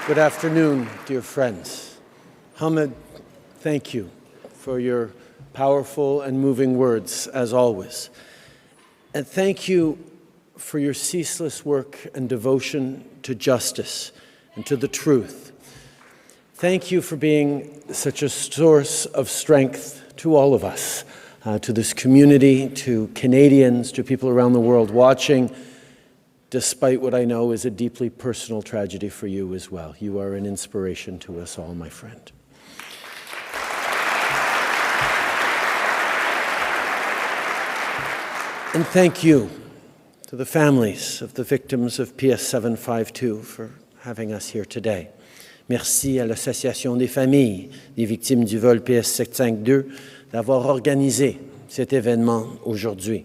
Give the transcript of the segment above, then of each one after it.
Good afternoon, dear friends. Hamid, thank you for your powerful and moving words, as always. And thank you for your ceaseless work and devotion to justice and to the truth. Thank you for being such a source of strength to all of us, to this community, to Canadians, to people around the world watching, despite what I know is a deeply personal tragedy for you as well. You are an inspiration to us all, my friend. And thank you to the families of the victims of Ps752 for having us here today. Merci à l'Association des familles des victimes du vol Ps752 d'avoir organisé cet événement aujourd'hui.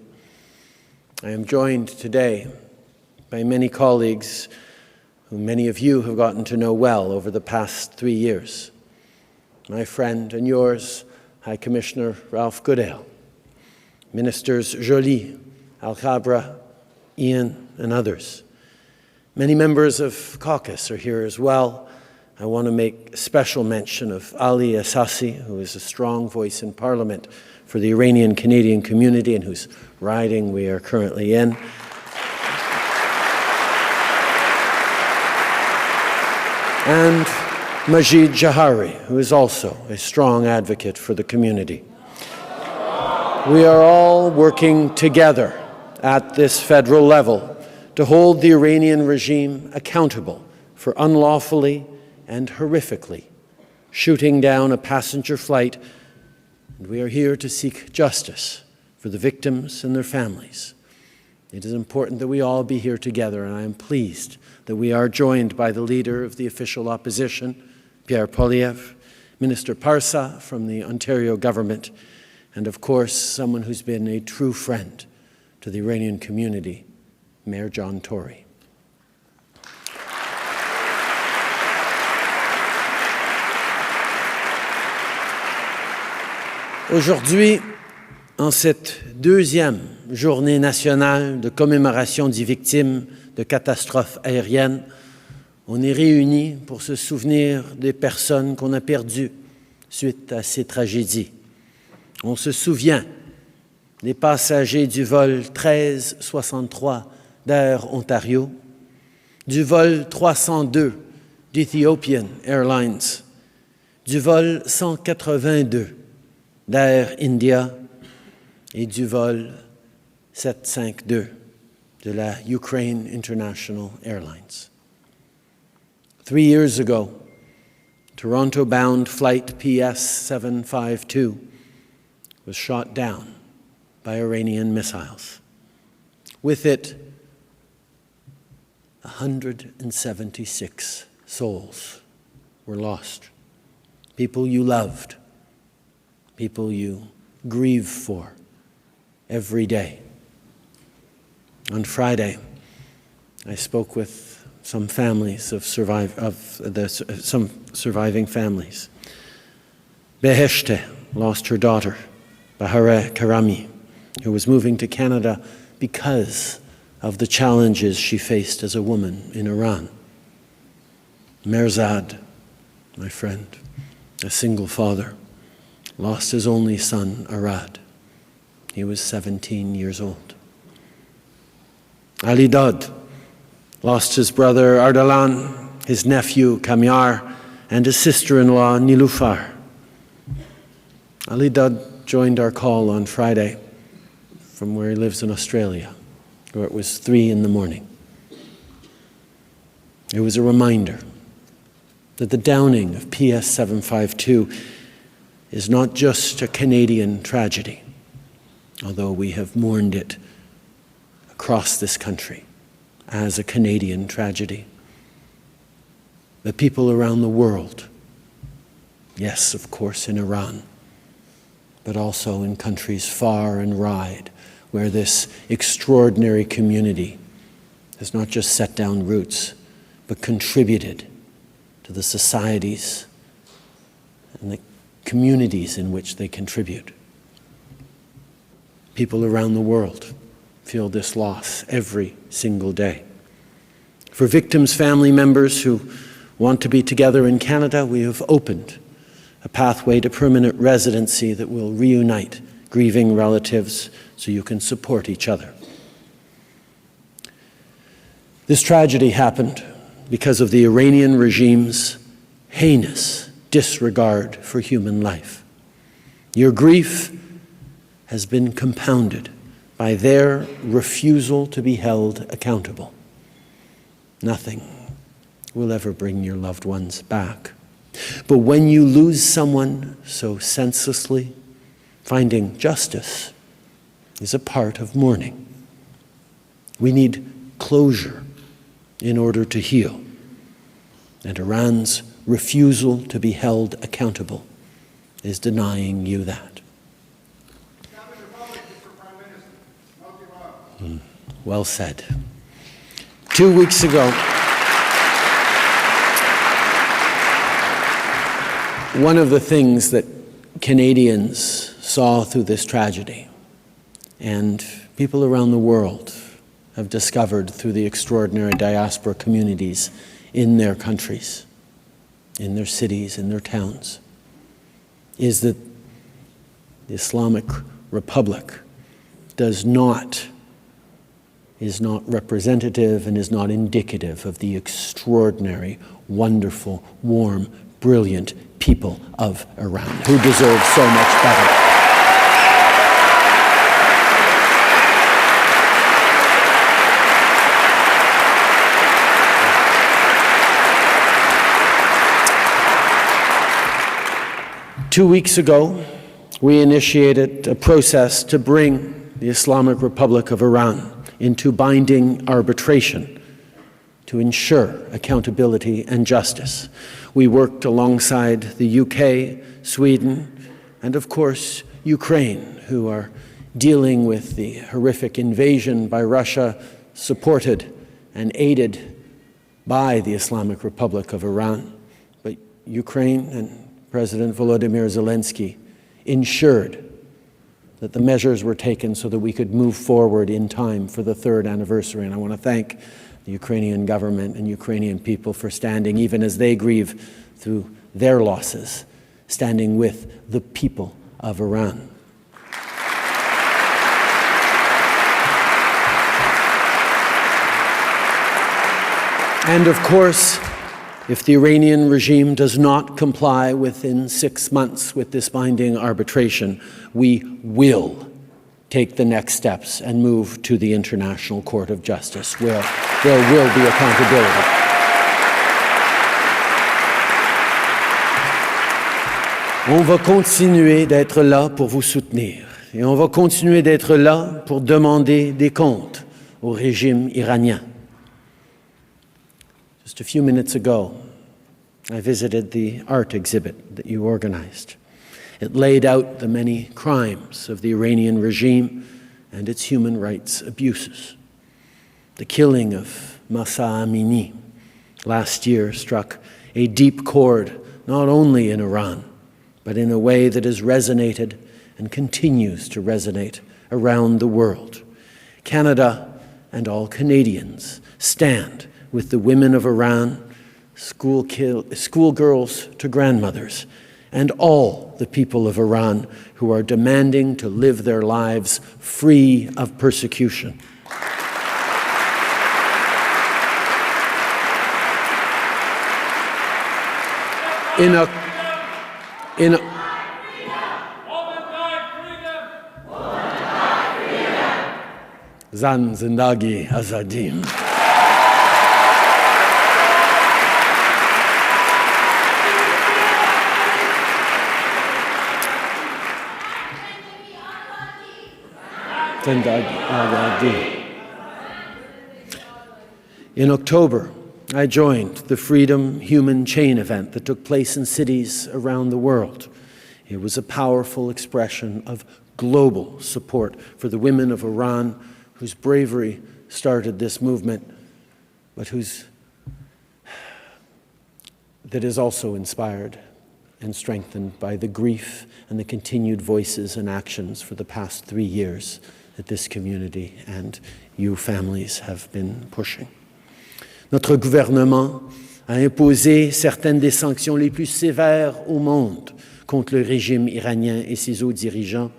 I am joined today by many colleagues who many of you have gotten to know well over the past 3 years. My friend and yours, High Commissioner Ralph Goodale, Ministers Joly, Al-Khabra, Ian, and others. Many members of caucus are here as well. I want to make special mention of Ali Assasi, who is a strong voice in Parliament for the Iranian Canadian community and whose riding we are currently in. And Majid Jahari, who is also a strong advocate for the community. We are all working together at this federal level to hold the Iranian regime accountable for unlawfully and horrifically shooting down a passenger flight, and we are here to seek justice for the victims and their families. It is important that we all be here together, and I am pleased that we are joined by the leader of the official opposition, Pierre Poilievre, Minister Parsa from the Ontario government, and of course, someone who's been a true friend to the Iranian community, Mayor John Tory. Aujourd'hui, en cette deuxième journée nationale de commémoration des victimes de catastrophes aériennes, on est réunis pour se souvenir des personnes qu'on a perdues suite à ces tragédies. On se souvient des passagers du vol 1363 d'Air Ontario, du vol 302 d'Ethiopian Airlines, du vol 182 d'Air India et du vol 752 de la Ukraine International Airlines. 3 years ago, Toronto-bound Flight PS752 was shot down by Iranian missiles. With it, 176 souls were lost. People you loved, people you grieve for every day. On Friday, I spoke with some families of some surviving families. Beheshte lost her daughter, Bahare Karami, who was moving to Canada because of the challenges she faced as a woman in Iran. Merzad, my friend, a single father, lost his only son, Arad. He was 17 years old. Ali Dad lost his brother Ardalan, his nephew Kamyar, and his sister-in-law Nilufar. Ali Dad joined our call on Friday from where he lives in Australia, where it was 3 in the morning. It was a reminder that the downing of PS752 is not just a Canadian tragedy, although we have mourned it across this country as a Canadian tragedy. The people around the world, yes, of course, in Iran, but also in countries far and wide, where this extraordinary community has not just set down roots, but contributed to the societies and the communities in which they contribute. People around the world feel this loss every single day. For victims' family members who want to be together in Canada, we have opened a pathway to permanent residency that will reunite grieving relatives so you can support each other. This tragedy happened because of the Iranian regime's heinous disregard for human life. Your grief has been compounded by their refusal to be held accountable. Nothing will ever bring your loved ones back. But when you lose someone so senselessly, finding justice is a part of mourning. We need closure in order to heal. And Iran's refusal to be held accountable is denying you that. Well said. 2 weeks ago, one of the things that Canadians saw through this tragedy, and people around the world have discovered through the extraordinary diaspora communities in their countries, in their cities, in their towns, is that the Islamic Republic is not representative and is not indicative of the extraordinary, wonderful, warm, brilliant people of Iran, who deserve so much better. Two weeks ago, we initiated a process to bring the Islamic Republic of Iran into binding arbitration to ensure accountability and justice. We worked alongside the UK, Sweden, and of course, Ukraine, who are dealing with the horrific invasion by Russia, supported and aided by the Islamic Republic of Iran. But Ukraine and President Volodymyr Zelensky ensured that the measures were taken so that we could move forward in time for the 3rd anniversary. And I want to thank the Ukrainian government and Ukrainian people for standing, even as they grieve through their losses, standing with the people of Iran. And of course, if the Iranian regime does not comply within 6 months with this binding arbitration, we will take the next steps and move to the International Court of Justice, where there will be accountability. On va continuer d'être là pour vous soutenir, et on va continuer d'être là pour demander des comptes au régime iranien. Just a few minutes ago, I visited the art exhibit that you organized. It laid out the many crimes of the Iranian regime and its human rights abuses. The killing of Mahsa Amini last year struck a deep chord not only in Iran, but in a way that has resonated and continues to resonate around the world. Canada and all Canadians stand with the women of Iran, schoolgirls to grandmothers, and all the people of Iran who are demanding to live their lives free of persecution. Zan, Zindagi, Azadim. In October, I joined the Freedom Human Chain event that took place in cities around the world. It was a powerful expression of global support for the women of Iran whose bravery started this movement, but that is also inspired and strengthened by the grief and the continued voices and actions for the past 3 years that this community and you families have been pushing. Notre gouvernement a imposé certaines des sanctions les plus sévères au monde contre le régime iranien et ses hauts dirigeants.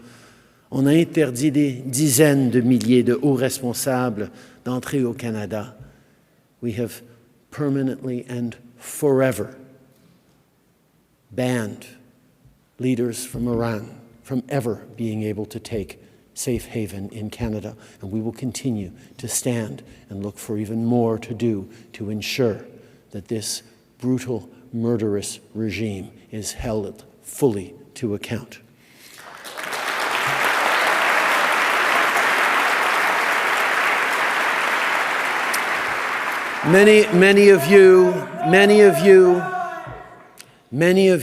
On a interdit des dizaines de milliers de hauts responsables d'entrer au Canada. We have permanently and forever banned leaders from Iran from ever being able to take safe haven in Canada, and we will continue to stand and look for even more to do to ensure that this brutal, murderous regime is held fully to account. Many of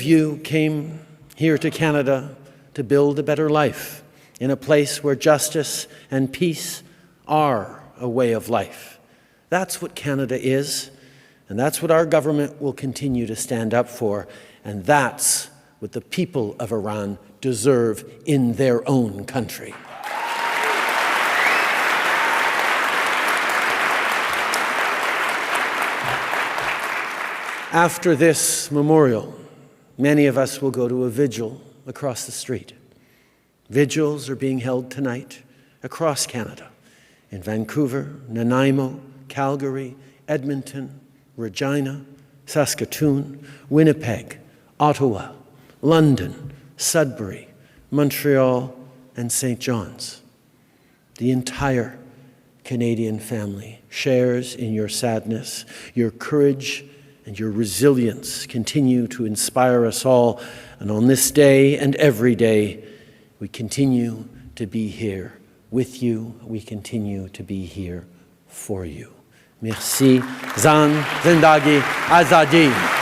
you came here to Canada to build a better life in a place where justice and peace are a way of life. That's what Canada is, and that's what our government will continue to stand up for, and that's what the people of Iran deserve in their own country. After this memorial, many of us will go to a vigil across the street. Vigils are being held tonight across Canada, in Vancouver, Nanaimo, Calgary, Edmonton, Regina, Saskatoon, Winnipeg, Ottawa, London, Sudbury, Montreal, and St. John's. The entire Canadian family shares in your sadness. Your courage and your resilience continue to inspire us all, and on this day and every day, we continue to be here with you. We continue to be here for you. Merci. Zan, Zindagi, Azadi.